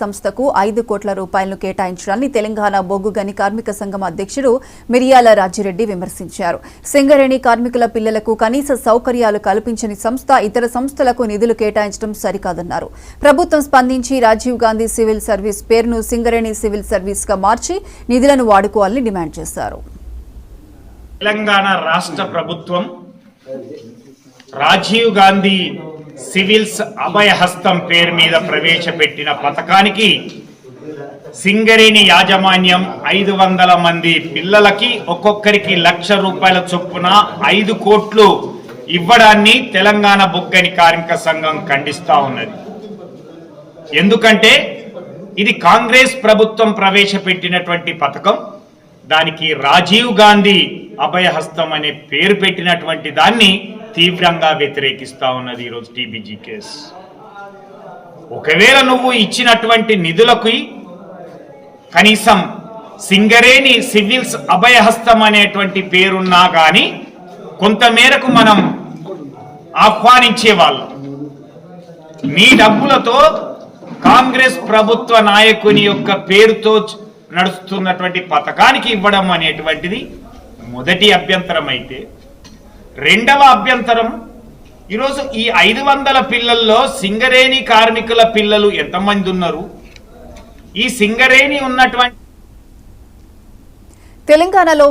సంస్థకు 5 కోట్ల రూపాయలను కేటాయించడాన్ని తెలంగాణ బొగ్గు గని కార్మిక సంఘం అధ్యక్షుడు మిరియాల రాజిరెడ్డి విమర్శించారు. సింగరేణి కార్మికుల పిల్లలకు కనీస సౌకర్యాలు కల్పించని సంస్థ ఇతర సంస్థలకు నిధులు కేటాయించడం సరికాదన్నారు. ప్రభుత్వం స్పందించి రాజీవ్ గాంధీ సివిల్ సర్వీస్ పేరును సింగరేణి సివిల్ సర్వీస్ గా మార్చి నిధులను వాడుకోవాలని డిమాండ్ చేశారు. తెలంగాణ రాష్ట్ర ప్రభుత్వం రాజీవ్ గాంధీ సివిల్స్ అభయహస్తం పేరు మీద ప్రవేశపెట్టిన పథకానికి సింగరేణి యాజమాన్యం 500 మంది పిల్లలకి ఒక్కొక్కరికి ₹1,00,000 చొప్పున 5 కోట్లు ఇవ్వడాన్ని తెలంగాణ బొగ్గని కార్మిక సంఘం ఖండిస్తా ఉన్నది. ఎందుకంటే ఇది కాంగ్రెస్ ప్రభుత్వం ప్రవేశపెట్టినటువంటి పథకం. దానికి రాజీవ్ గాంధీ అభయహస్తం అనే పేరు పెట్టినటువంటి దాన్ని తీవ్రంగా వ్యతిరేకిస్తా ఉన్నది ఈరోజు టీబీజీ కేసు. ఒకవేళ నువ్వు ఇచ్చినటువంటి నిధులకు కనీసం సింగరేణి సివిల్స్ అభయహస్తం అనేటువంటి పేరున్నా కానీ కొంతమేరకు మనం ఆహ్వానించే వాళ్ళం. మీ డబ్బులతో కాంగ్రెస్ ప్రభుత్వ నాయకుని యొక్క పేరుతో నడుస్తున్నటువంటి పథకానికి ఇవ్వడం అనేటువంటిది మొదటి అభ్యంతరం అయితే, రెండవ అభ్యంతరం ఈరోజు ఈ 500 పిల్లల్లో సింగరేణి కార్మికుల పిల్లలు ఎంతమంది ఉన్నారు? ఈ సింగరేణి ఉన్నటువంటి తెలంగాణలో